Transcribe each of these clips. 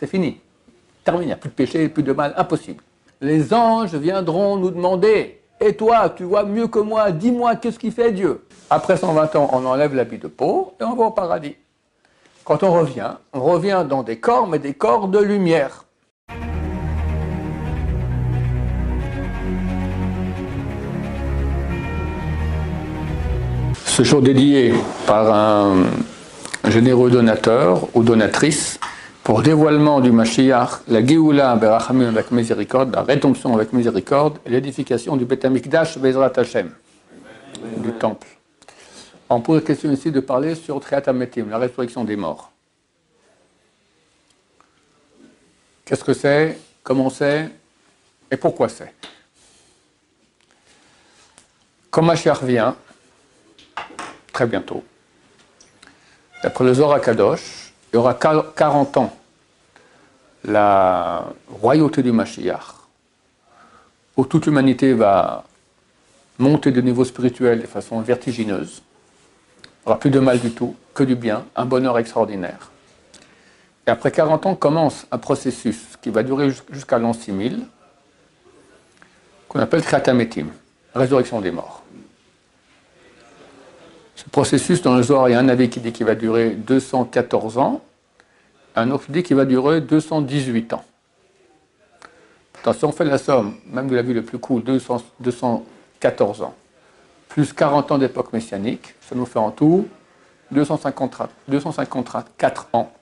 C'est fini. Terminé, il n'y a plus de péché, plus de mal, impossible. Les anges viendront nous demander, et toi, tu vois mieux que moi, dis-moi qu'est-ce qu'il fait Dieu. Après 120 ans, on enlève l'habit de peau et on va au paradis. Quand on revient dans des corps, mais des corps de lumière. Ce jour dédié par un généreux donateur ou donatrice pour dévoilement du Mashiach, la Géoula Berachamim avec miséricorde, la rédemption avec miséricorde et l'édification du Beth Amikdash Bezrat Hashem, du temple. On pose la question ici de parler sur Triat HaMetim, la résurrection des morts. Qu'est-ce que c'est? Comment c'est? Et pourquoi c'est? Quand Mashiach vient, très bientôt, d'après le Zohar HaKadosh, il y aura 40 ans la royauté du Mashiach, où toute l'humanité va monter de niveau spirituel de façon vertigineuse. Il n'y aura plus de mal du tout, que du bien, un bonheur extraordinaire. Et après 40 ans commence un processus qui va durer jusqu'à l'an 6000, qu'on appelle Triat HaMetim, résurrection des morts. Ce processus, dans le Zohar, il y a un avis qui dit qu'il va durer 214 ans, un autre dit qu'il va durer 218 ans. Attention, on fait la somme, même de la vie le plus court, 214 ans, plus 40 ans d'époque messianique, ça nous fait en tout 254 ans.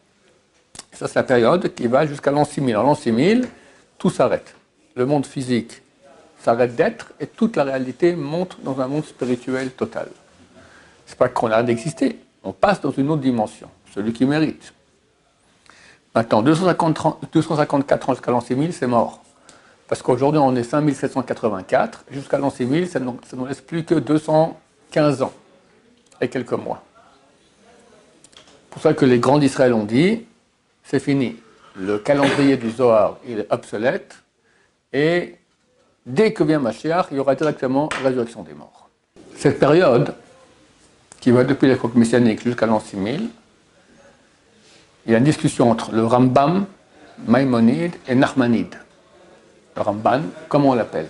Et ça, c'est la période qui va jusqu'à l'an 6000. En l'an 6000, tout s'arrête. Le monde physique s'arrête d'être et toute la réalité monte dans un monde spirituel total. C'est pas qu'on arrête d'exister, on passe dans une autre dimension, celui qui mérite. Maintenant, 254 ans jusqu'à l'an 6000, c'est mort. Parce qu'aujourd'hui, on est 5784, jusqu'à l'an 6000, ça ne nous laisse plus que 215 ans et quelques mois. C'est pour ça que les grands d'Israël ont dit, c'est fini. Le calendrier du Zohar, il est obsolète, et dès que vient Mashiach, il y aura directement la résurrection des morts. Cette période, qui va depuis l'époque messianique jusqu'à l'an 6000, il y a une discussion entre le Rambam, Maïmonide et Nachmanide. Le Ramban, comment on l'appelle?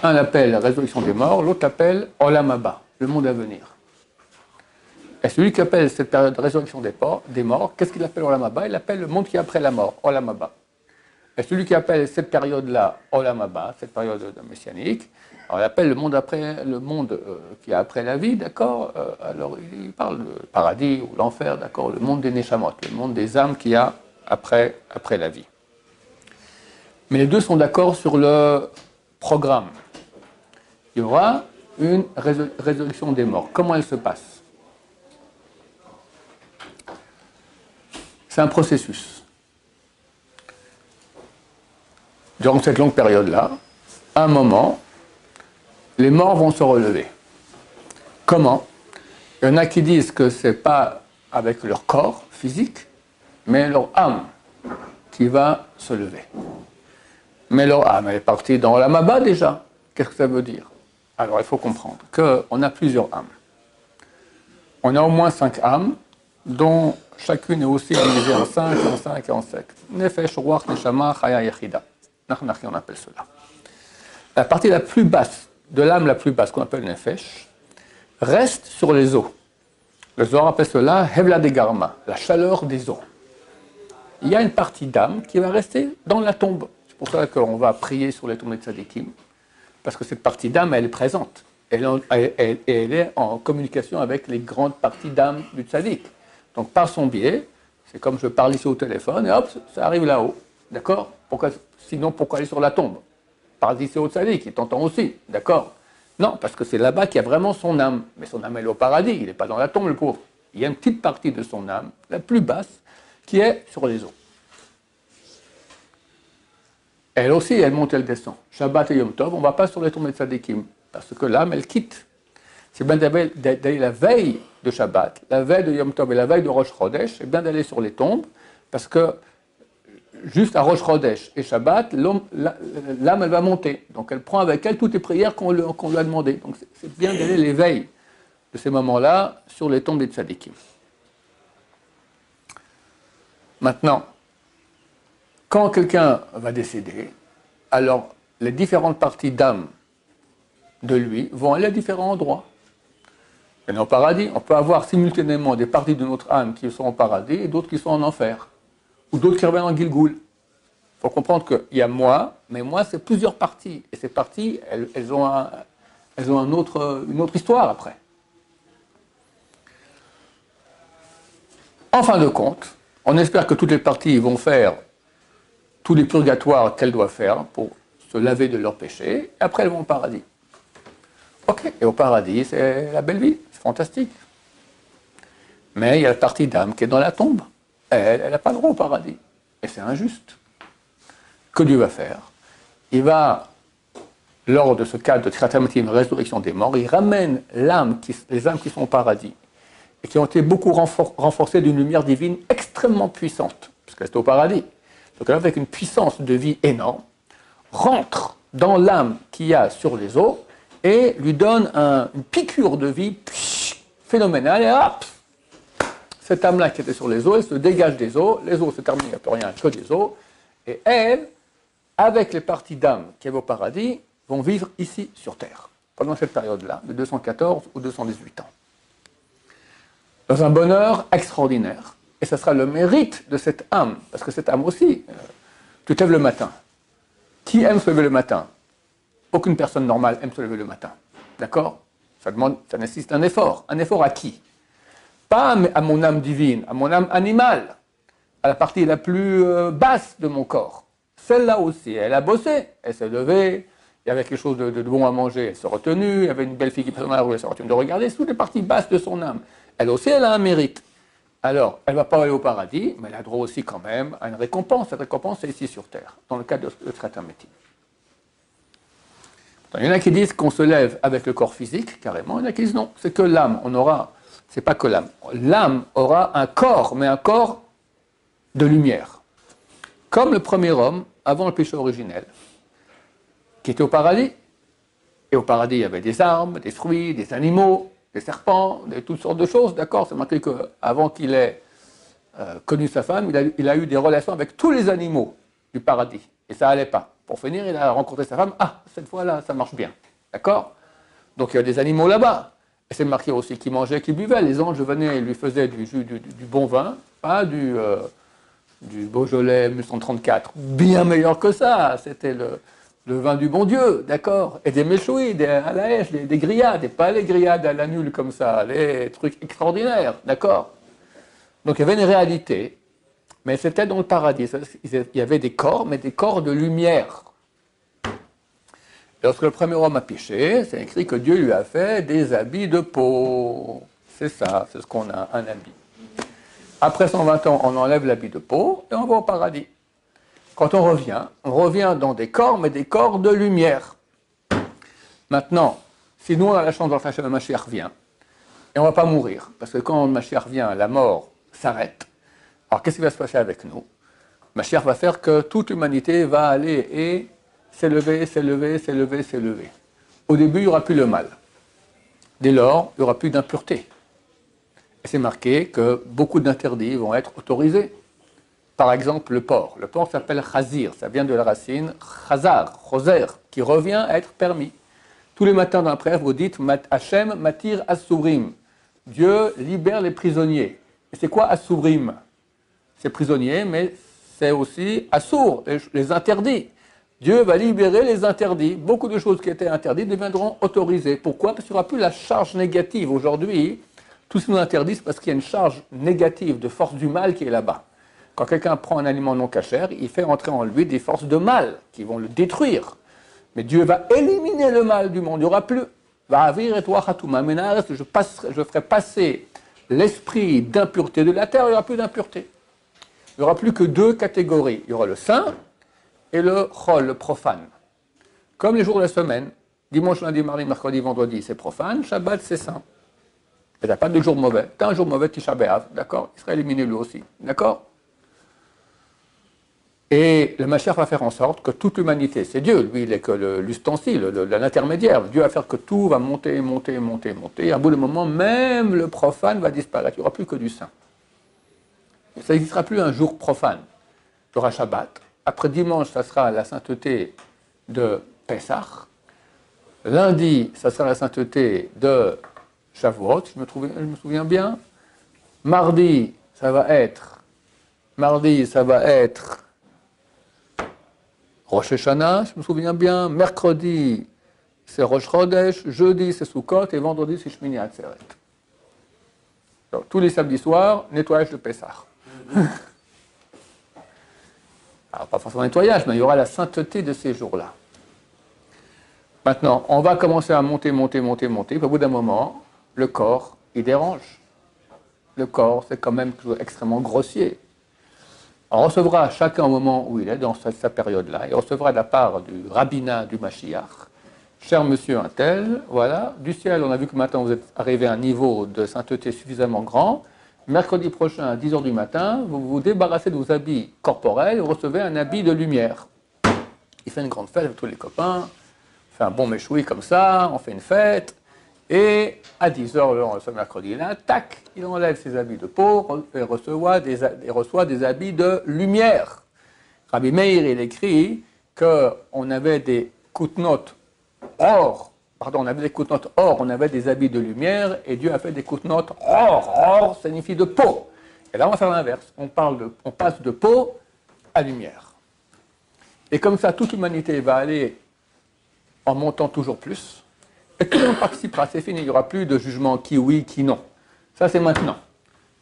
Un l'appelle la résurrection des morts, l'autre l'appelle Olam Haba, le monde à venir. Et celui qui appelle cette période de résurrection des morts, qu'est-ce qu'il appelle Olam Haba? Il appelle le monde qui est après la mort, Olam Haba. Et celui qui appelle cette période-là Olam Haba, cette période messianique, alors il appelle le monde qui est après la vie, d'accord? Alors il parle du paradis ou l'enfer, d'accord? Le monde des Neshamot, le monde des âmes qu'il y a après la vie. Mais les deux sont d'accord sur le programme. Il y aura une résurrection des morts. Comment elle se passe? C'est un processus. Durant cette longue période-là, à un moment, les morts vont se relever. Comment? Il y en a qui disent que ce n'est pas avec leur corps physique, mais leur âme qui va se lever. Mais leur âme, elle est partie dans Olam Haba déjà. Qu'est-ce que ça veut dire? Alors il faut comprendre qu'on a plusieurs âmes. On a au moins 5 âmes, dont chacune est aussi divisée en 5, en 5 et en 5. Nefesh, Ruach, Neshama, Chaya, Yechida. On appelle cela. La partie la plus basse, de l'âme la plus basse, qu'on appelle Nefesh, reste sur les os. Le Zohar appelle cela Hevla de Garma, la chaleur des os. Il y a une partie d'âme qui va rester dans la tombe. C'est pour ça qu'on va prier sur les tombes des tzadikim, parce que cette partie d'âme, elle est présente. Elle est en communication avec les grandes parties d'âme du tzadik. Donc par son biais, c'est comme je parle ici au téléphone, et hop, ça arrive là-haut. D'accord? Sinon, pourquoi aller sur la tombe? Parle ici au tzadik, il t'entend aussi. D'accord? Non, parce que c'est là-bas qu'il y a vraiment son âme. Mais son âme, elle est au paradis, il n'est pas dans la tombe, le pauvre. Il y a une petite partie de son âme, la plus basse, qui est sur les os. Elle aussi, elle monte, elle descend. Shabbat et Yom Tov, on ne va pas sur les tombes des tzadikim, parce que l'âme, elle quitte. C'est bien d'aller la veille de Shabbat, la veille de Yom Tov et la veille de Rosh Chodesh, c'est bien d'aller sur les tombes, parce que juste à Rosh Chodesh et Shabbat, l'âme, elle va monter. Donc elle prend avec elle toutes les prières qu'on lui a demandées. Donc c'est bien d'aller les veilles de ces moments-là sur les tombes des tzadikim. Maintenant, Quand quelqu'un va décéder, alors les différentes parties d'âme de lui vont aller à différents endroits. Et au paradis, on peut avoir simultanément des parties de notre âme qui sont au paradis et d'autres qui sont en enfer. Ou d'autres qui reviennent en Gilgoul. Il faut comprendre qu'il y a moi, mais moi, c'est plusieurs parties. Et ces parties, elles ont une autre histoire après. En fin de compte, on espère que toutes les parties vont faire tous les purgatoires qu'elles doivent faire pour se laver de leurs péchés, et après elles vont au paradis. Ok, et au paradis, c'est la belle vie, c'est fantastique. Mais il y a la partie d'âme qui est dans la tombe. Elle n'a pas le droit au paradis. Et c'est injuste. Que Dieu va faire? Il va, lors de ce cas de Triatamatim, résurrection des morts, il ramène les âmes qui sont au paradis et qui ont été beaucoup renforcées d'une lumière divine extrêmement puissante, parce qu'elles étaient au paradis. Donc avec une puissance de vie énorme, rentre dans l'âme qu'il y a sur les os et lui donne une piqûre de vie phénoménale, et hop, cette âme-là qui était sur les os, elle se dégage des os, les os se terminent, il n'y a plus rien que des os, et elle, avec les parties d'âme qui avaient au paradis, vont vivre ici sur Terre, pendant cette période-là, de 214 ou 218 ans. Dans un bonheur extraordinaire. Et ce sera le mérite de cette âme, parce que cette âme aussi, tu te lèves le matin. Qui aime se lever le matin? Aucune personne normale aime se lever le matin. D'accord? Ça nécessite un effort. Un effort à qui? Pas à mon âme divine, à mon âme animale, à la partie la plus basse de mon corps. Celle-là aussi, elle a bossé, elle s'est levée, il y avait quelque chose de bon à manger, elle s'est retenue, il y avait une belle fille qui passait dans la rue, elle s'est retenue de regarder, c'est toutes les parties basses de son âme. Elle aussi, elle a un mérite. Alors, elle ne va pas aller au paradis, mais elle a droit aussi quand même à une récompense. Cette récompense, c'est ici sur Terre, dans le cadre de Triatamatim. Il y en a qui disent qu'on se lève avec le corps physique, carrément. Il y en a qui disent non, c'est que l'âme. C'est pas que l'âme. L'âme aura un corps, mais un corps de lumière. Comme le premier homme, avant le péché originel, qui était au paradis. Et au paradis, il y avait des arbres, des fruits, des animaux, des serpents, toutes sortes de choses, d'accord? C'est marqué qu'avant qu'il ait connu sa femme, il a eu des relations avec tous les animaux du paradis. Et ça n'allait pas. Pour finir, il a rencontré sa femme. Ah, cette fois-là, ça marche bien. D'accord? Donc il y a des animaux là-bas. Et c'est marqué aussi qu'il mangeait, qu'il buvait. Les anges venaient et lui faisaient du bon vin, pas du Beaujolais 1134. Bien meilleur que ça. C'était le vin du bon Dieu, d'accord? Et des méchouis, à la hache, des grillades, et pas les grillades à la nulle comme ça, les trucs extraordinaires, d'accord? Donc il y avait une réalité, mais c'était dans le paradis. Il y avait des corps, mais des corps de lumière. Lorsque le premier homme a péché, c'est écrit que Dieu lui a fait des habits de peau. C'est ça, c'est ce qu'on a, un habit. Après 120 ans, on enlève l'habit de peau et on va au paradis. Quand on revient dans des corps, mais des corps de lumière. Maintenant, si nous on a la chance d'entrer chez le Mashiach vient, et on ne va pas mourir, parce que quand le Mashiach vient, la mort s'arrête. Alors qu'est-ce qui va se passer avec nous? Le Mashiach va faire que toute l'humanité va aller et s'élever, s'élever, s'élever, s'élever. Au début, il n'y aura plus le mal. Dès lors, il n'y aura plus d'impureté. Et c'est marqué que beaucoup d'interdits vont être autorisés. Par exemple, le porc. Le porc s'appelle chazir, ça vient de la racine chazar, choser, qui revient à être permis. Tous les matins dans la prière, vous dites Hachem matir asurim. Dieu libère les prisonniers. Et c'est quoi asurim? C'est prisonnier, mais c'est aussi assour, les interdits. Dieu va libérer les interdits. Beaucoup de choses qui étaient interdites deviendront autorisées. Pourquoi? Parce qu'il n'y aura plus la charge négative. Aujourd'hui, tout ce qui nous interdit, c'est parce qu'il y a une charge négative de force du mal qui est là-bas. Quand quelqu'un prend un aliment non cachère, il fait entrer en lui des forces de mal qui vont le détruire. Mais Dieu va éliminer le mal du monde. Il n'y aura plus. Je ferai passer l'esprit d'impureté de la terre, il n'y aura plus d'impureté. Il n'y aura plus que deux catégories. Il y aura le saint et le chol, le profane. Comme les jours de la semaine, dimanche, lundi, mardi, mercredi, vendredi, c'est profane, Shabbat, c'est saint. Il n'y a pas de jour mauvais. Tu as un jour mauvais, Tisha B'Av, d'accord? Il sera éliminé lui aussi, d'accord? Et le Mashiach va faire en sorte que toute l'humanité, c'est Dieu, lui il est que l'ustensile, l'intermédiaire. Dieu va faire que tout va monter, monter, monter, monter. Et à bout d'un moment, même le profane va disparaître. Il n'y aura plus que du saint. Ça n'existera plus un jour profane. Il y aura Shabbat, Après dimanche, ça sera la sainteté de Pessah. Lundi, ça sera la sainteté de Shavuot, je me souviens bien. Mardi, ça va être Rosh Hashanah, je me souviens bien. Mercredi, c'est Rosh Chodesh. Jeudi, c'est Sukkot. Et vendredi, c'est Shmini Atzeret. Donc, tous les samedis soirs, nettoyage de Pessah. Alors, pas forcément nettoyage, mais il y aura la sainteté de ces jours-là. Maintenant, on va commencer à monter. Puis au bout d'un moment, le corps, il dérange. Le corps, c'est quand même extrêmement grossier. On recevra chacun au moment où il est, dans sa période-là, il recevra de la part du rabbinat du Mashiach, cher monsieur un tel, voilà, du ciel, on a vu que maintenant vous êtes arrivé à un niveau de sainteté suffisamment grand. Mercredi prochain, à 10h du matin, vous vous débarrassez de vos habits corporels et vous recevez un habit de lumière. Il fait une grande fête avec tous les copains, on fait un bon méchoui comme ça, on fait une fête, et à 10h ce mercredi-là, tac, il enlève ses habits de peau et reçoit des habits de lumière. Rabbi Meir, il écrit qu'on avait des koutnotes or, on avait des habits de lumière, et Dieu a fait des koutnotes or. Or signifie de peau. Et là, on va faire l'inverse. On passe de peau à lumière. Et comme ça, toute l'humanité va aller en montant toujours plus. Et tout le monde participera, c'est fini, il n'y aura plus de jugement qui oui, qui non. Ça, c'est maintenant.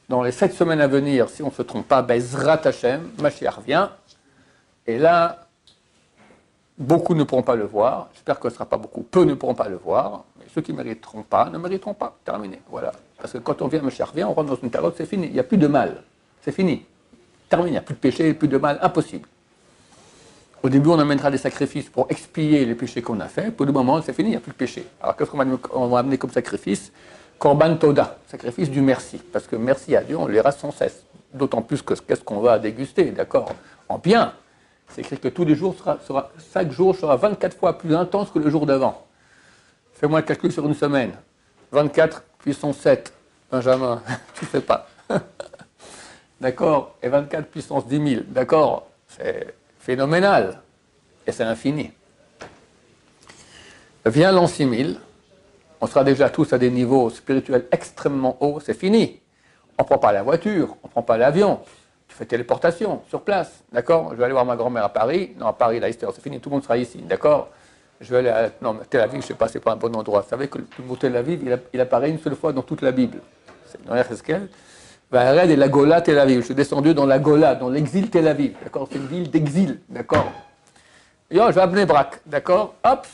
Dans les 7 semaines à venir, si on ne se trompe pas, Bezrat Hashem, Mashiach vient. Et là, beaucoup ne pourront pas le voir. J'espère que ce ne sera pas beaucoup. Peu ne pourront pas le voir. Mais ceux qui ne mériteront pas, ne mériteront pas. Terminé. Voilà. Parce que quand on vient, Mashiach vient, on rentre dans une période, c'est fini. Il n'y a plus de mal. C'est fini. Terminé. Il n'y a plus de péché, plus de mal. Impossible. Au début, on amènera des sacrifices pour expier les péchés qu'on a faits. Pour le moment, c'est fini, il n'y a plus de péché. Alors, qu'est-ce qu'on va amener comme sacrifice? Korban Toda, sacrifice du merci. Parce que merci à Dieu, on le verra sans cesse. D'autant plus que qu'est-ce qu'on va déguster, d'accord? En bien. C'est écrit que tous les jours chaque jour sera 24 fois plus intense que le jour d'avant. Fais-moi le calcul sur une semaine. 24 puissance 7. Benjamin, tu ne sais pas. D'accord? Et 24 puissance 10 000. D'accord? C'est phénoménal. Et c'est infini. Vient l'an 6000, on sera déjà tous à des niveaux spirituels extrêmement hauts, c'est fini. On ne prend pas la voiture, on ne prend pas l'avion, tu fais téléportation sur place, d'accord? Je vais aller voir ma grand-mère à Paris, non à Paris, là, c'est fini, tout le monde sera ici, d'accord? Je vais aller à Tel Aviv, je ne sais pas, c'est pas un bon endroit. Vous savez que le mot Tel Aviv, il apparaît une seule fois dans toute la Bible. C'est dans Ereskel. Vared et la Gola Tel Aviv. Je suis descendu dans la Gola, dans l'exil Tel Aviv, d'accord? C'est une ville d'exil, d'accord? Et je vais à Bnei Brak, d'accord? Hop,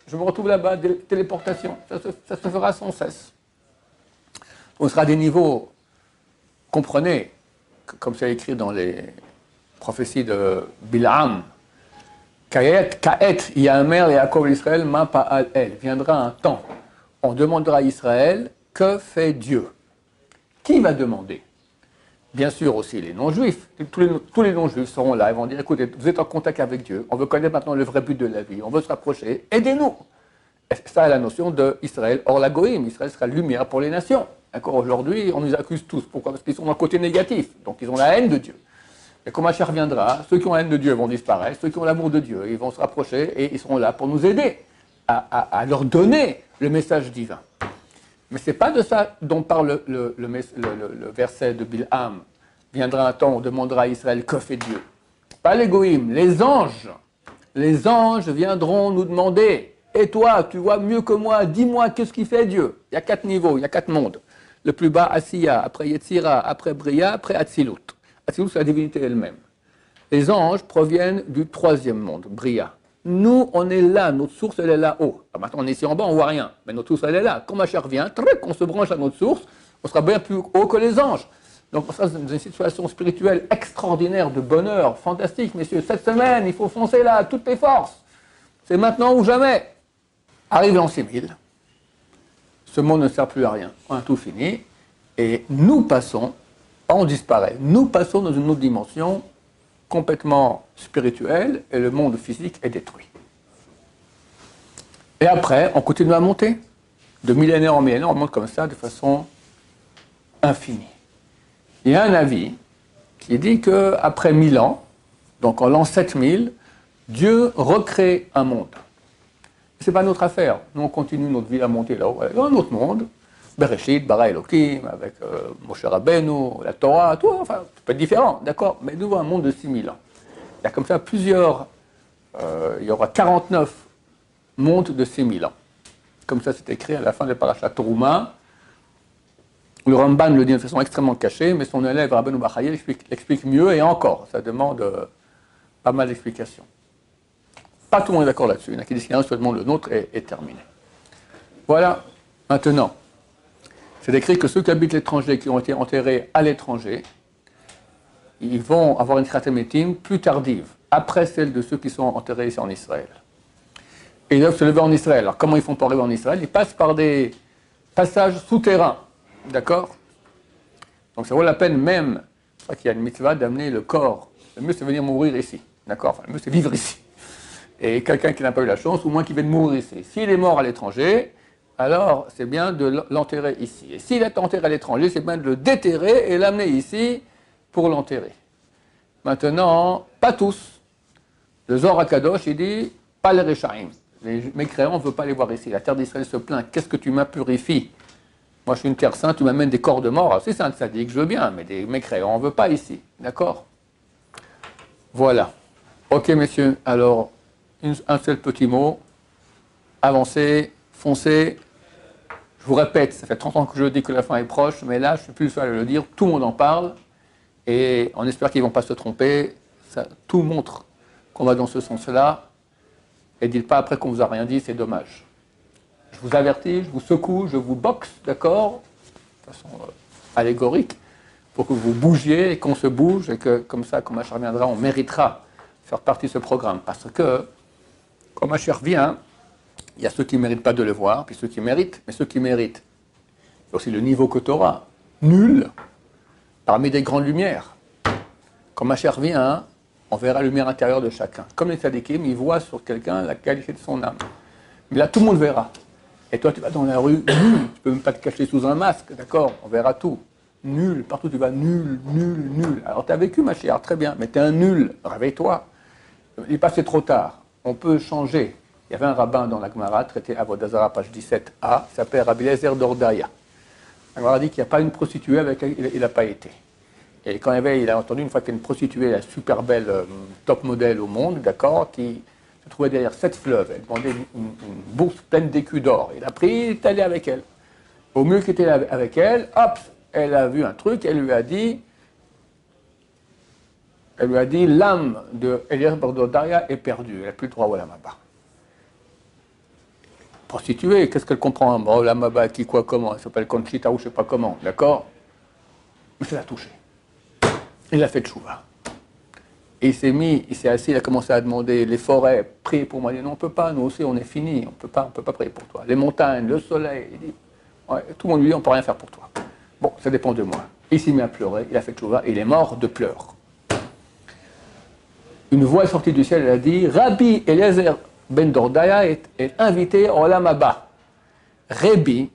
je me retrouve là-bas, téléportation. Ça se fera sans cesse. On sera à des niveaux, comprenez, comme c'est écrit dans les prophéties de Bil'am, Kaet, Yamer et Yaakov Israël, Ma Pa'al El. Viendra un temps, on demandera à Israël, que fait Dieu? Qui va demander? Bien sûr aussi les non-juifs. Tous les non-juifs seront là, ils vont dire, écoutez, vous êtes en contact avec Dieu, on veut connaître maintenant le vrai but de la vie, on veut se rapprocher, aidez-nous. Et ça, est la notion d'Israël hors la Goïm. Israël sera lumière pour les nations. D'accord? Aujourd'hui, on nous accuse tous. Pourquoi? Parce qu'ils sont dans le côté négatif, donc ils ont la haine de Dieu. Et quand Mashiach reviendra, ceux qui ont la haine de Dieu vont disparaître, ceux qui ont l'amour de Dieu, ils vont se rapprocher et ils seront là pour nous aider à leur donner le message divin. Mais ce n'est pas de ça dont parle le verset de Bil'am. Viendra un temps, on demandera à Israël, que fait Dieu? Pas les goïms, les anges. Les anges viendront nous demander, et toi, tu vois mieux que moi, dis-moi, qu'est-ce qu'il fait Dieu? Il y a 4 niveaux, il y a 4 mondes. Le plus bas, Asiya, après Yetzira, après Bria, après Atzilut. Atzilut, c'est la divinité elle-même. Les anges proviennent du 3e monde, Bria. Nous, on est là, notre source, elle est là-haut. Maintenant, on est ici en bas, on ne voit rien. Mais notre source, elle est là. Quand Mashiach vient, on se branche à notre source, on sera bien plus haut que les anges. Donc, on sera dans une situation spirituelle extraordinaire, de bonheur, fantastique, messieurs. Cette semaine, il faut foncer là, toutes les forces. C'est maintenant ou jamais. Arrive l'an 6000. Ce monde ne sert plus à rien. On a tout fini. Et nous passons, on disparaît. Nous passons dans une autre dimension complètement spirituel et le monde physique est détruit. Et après, on continue à monter. De millénaire en millénaire, on monte comme ça de façon infinie. Il y a un avis qui dit qu'après 1000 ans, Donc en l'an 7000, Dieu recrée un monde. Ce n'est pas notre affaire. Nous, on continue notre vie à monter là-haut. Dans un autre monde, Bereshit, Bara Elohim, avec Moshe Rabbeinu, la Torah, tout, enfin, ça peut être différent, d'accord? Mais nous, un monde de 6000 ans. Il y a comme ça plusieurs, il y aura 49 mondes de 6000 ans. Comme ça, c'est écrit à la fin de Parashat Teruma. Le Ramban le dit de façon extrêmement cachée, mais son élève Rabbeinu Bachaye l'explique mieux, et encore, ça demande pas mal d'explications. Pas tout le monde est d'accord là-dessus. Il y en a qui disent qu'il y en a seulement le nôtre est terminé. Voilà, maintenant. C'est écrit que ceux qui habitent l'étranger, qui ont été enterrés à l'étranger, ils vont avoir une kratémétime plus tardive, après celle de ceux qui sont enterrés ici en Israël. Et ils doivent se lever en Israël. Alors comment ils font pour arriver en Israël? Ils passent par des passages souterrains. D'accord? Donc ça vaut la peine même, je crois qu'il y a une mitzvah d'amener le corps. Le mieux c'est venir mourir ici. D'accord? Enfin, le mieux c'est vivre ici. Et quelqu'un qui n'a pas eu la chance, ou moins qui vient de mourir ici. S'il est mort à l'étranger, alors c'est bien de l'enterrer ici. Et s'il est enterré à l'étranger, c'est bien de le déterrer et l'amener ici pour l'enterrer. Maintenant, pas tous. Le Zohar HaKadosh, il dit, pas les Réchaïm. Les mécréants, on ne veut pas les voir ici. La terre d'Israël se plaint. Qu'est-ce que tu m'impurifies? Moi, je suis une terre sainte, tu m'amènes des corps de mort. Alors, si c'est un tzaddik, je veux bien, mais des mécréants, on ne veut pas ici. D'accord? Voilà. Ok, messieurs. Alors, un seul petit mot. Avancez, foncez. Je vous répète, ça fait 30 ans que je dis que la fin est proche, mais là, je ne suis plus le seul à le dire. Tout le monde en parle. Et on espère qu'ils ne vont pas se tromper. Ça, tout montre qu'on va dans ce sens-là. Et dites pas après qu'on ne vous a rien dit, c'est dommage. Je vous avertis, je vous secoue, je vous boxe, d'accord? De façon allégorique, pour que vous bougiez et qu'on se bouge, et que comme ça, quand Mashiach reviendra, on méritera de faire partie de ce programme. Parce que, quand Mashiach vient, il y a ceux qui ne méritent pas de le voir, puis ceux qui méritent, mais ceux qui méritent. Il y a aussi le niveau que tu auras, nul, parmi des grandes lumières. Quand Mashiach vient, on verra la lumière intérieure de chacun. Comme les tzadikim, ils voient sur quelqu'un la qualité de son âme. Mais là, tout le monde verra. Et toi, tu vas dans la rue, nul. Tu ne peux même pas te cacher sous un masque, d'accord? On verra tout. Nul. Partout, tu vas nul, nul, nul. Alors, tu as vécu, ma chère, très bien, mais tu es un nul. Réveille-toi. Il est passé trop tard. On peut changer. Il y avait un rabbin dans la Gemara, traité à Vodazara, page 17a, qui s'appelle Rabbi Eliezer d'Ordaya. La Gemara dit qu'il n'y a pas une prostituée avec laquelle il n'a pas été. Et quand il a entendu une fois qu'il y a une prostituée, la super belle, top modèle au monde, d'accord, qui se trouvait derrière 7 fleuves. Elle demandait une bourse pleine d'écus d'or. Il a pris, il est allé avec elle. Au mieux qu'il était avec elle, hop, elle a vu un truc, elle lui a dit, l'âme de Eliezer Bordodaria est perdue, elle n'a plus le droit au Lamaba. Prostituée, qu'est-ce qu'elle comprend? Bon, Lamaba, qui, quoi, comment? Elle s'appelle Conchita ou je ne sais pas comment, d'accord? Mais ça l'a touché. Il a fait tchouva. Et il s'est assis, il a commencé à demander les forêts, priez pour moi. Il dit non, on ne peut pas, nous aussi on est fini, on ne peut pas prier pour toi. Les montagnes, le soleil, il dit, ouais, tout le monde lui dit on ne peut rien faire pour toi. Bon, ça dépend de moi. Il s'est mis à pleurer, il a fait tchouva et il est mort de pleurs. Une voix est sortie du ciel, elle a dit, Rabbi Eliezer ben Dordaya est invité au Olam Haba. Rabbi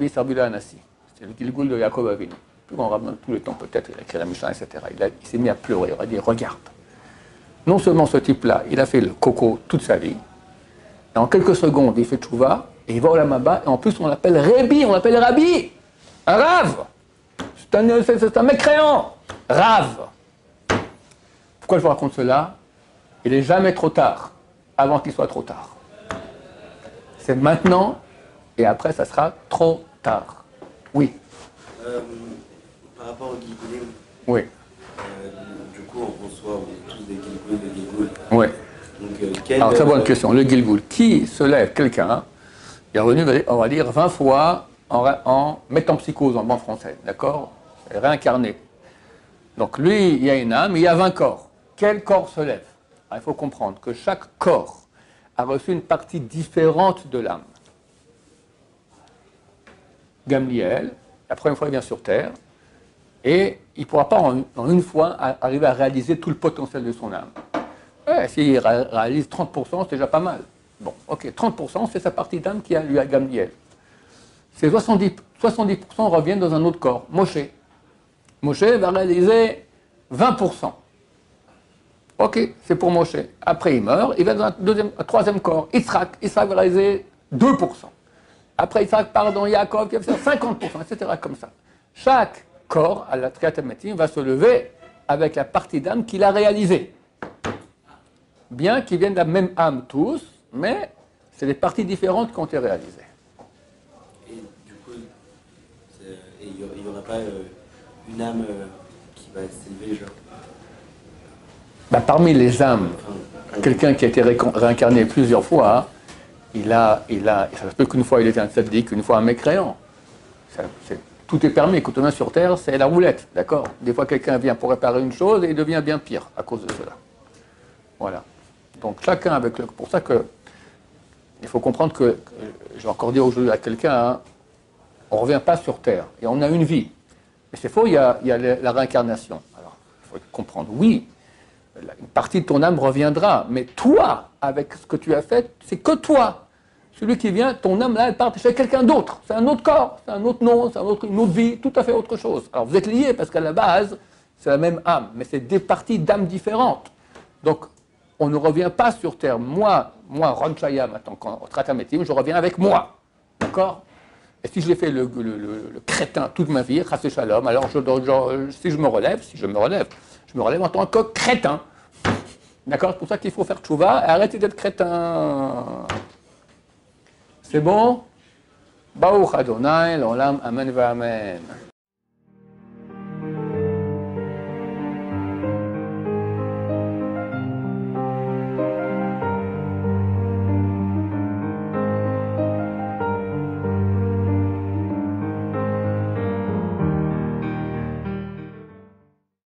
Sarbila Anassi, c'est le Gilgul de Yaakov Avinu. Plus grand rabbin de tous les temps peut-être, il a écrit la Mishnah, etc. Il s'est mis à pleurer, il a dit, regarde. Non seulement ce type-là, il a fait le coco toute sa vie, et en quelques secondes, il fait tchouva, et il va au Olam Haba, et en plus on l'appelle Rabbi, on l'appelle Rabbi, un rave. C'est un mécréant, rave. Pourquoi je vous raconte cela? Il n'est jamais trop tard, avant qu'il soit trop tard. C'est maintenant, et après ça sera trop tard. Oui. Par rapport au Gilgulim, oui. Du coup, on est tous des Gilgul, des Gilgul. Oui. Donc, alors, très bonne question. Le Gilgul, qui se lève, quelqu'un, il est revenu, on va dire, 20 fois en métempsychose en bon français, d'accord? Réincarné. Donc, lui, il y a une âme, il y a 20 corps. Quel corps se lève? Alors, il faut comprendre que chaque corps a reçu une partie différente de l'âme. Gamliel, la première fois il vient sur Terre, et il ne pourra pas en une fois arriver à réaliser tout le potentiel de son âme. Ouais, s'il réalise 30%, c'est déjà pas mal. Bon, ok, 30%, c'est sa partie d'âme qui a lui à Gamliel. Ces 70% reviennent dans un autre corps, Moshe. Moshe va réaliser 20%. Ok, c'est pour Moshe. Après, il meurt, il va dans un troisième corps. Yitzhak va réaliser 2%. Après, Yitzhak part dans Yaakov, qui va faire 50%, etc. comme ça. Chaque corps, à la Triat HaMetim, va se lever avec la partie d'âme qu'il a réalisée. Bien qu'ils viennent de la même âme tous, mais c'est des parties différentes qui ont été réalisées. Et du coup, il n'y aura pas une âme qui va s'élever, genre. Bah, parmi les âmes, quelqu'un qui a été réincarné plusieurs fois, ça se peut qu'une fois il était un tzaddik, une fois un mécréant. Tout est permis. Quand on est sur Terre, c'est la roulette, d'accord? Des fois, quelqu'un vient pour réparer une chose et il devient bien pire à cause de cela. Voilà. Donc chacun avec le... Pour ça que il faut comprendre que, je vais encore dire aujourd'hui à quelqu'un, hein, on ne revient pas sur Terre et on a une vie. Mais c'est faux, il y a la réincarnation. Alors, il faut comprendre, oui, une partie de ton âme reviendra, mais toi, avec ce que tu as fait, c'est que toi. Celui qui vient, ton âme là, elle part chez quelqu'un d'autre. C'est un autre corps, c'est un autre nom, c'est une autre vie, tout à fait autre chose. Alors vous êtes liés parce qu'à la base, c'est la même âme, mais c'est des parties d'âmes différentes. Donc, on ne revient pas sur Terre. Moi, Ron Chaya, maintenant, au Triat HaMetim, je reviens avec moi. D'accord? Et si je l'ai fait le crétin toute ma vie, Chassé Shalom, alors si je me relève en tant que crétin. D'accord? C'est pour ça qu'il faut faire tchouva et arrêter d'être crétin. C'est bon? Baruch Adonai, l'olam, amen va amen.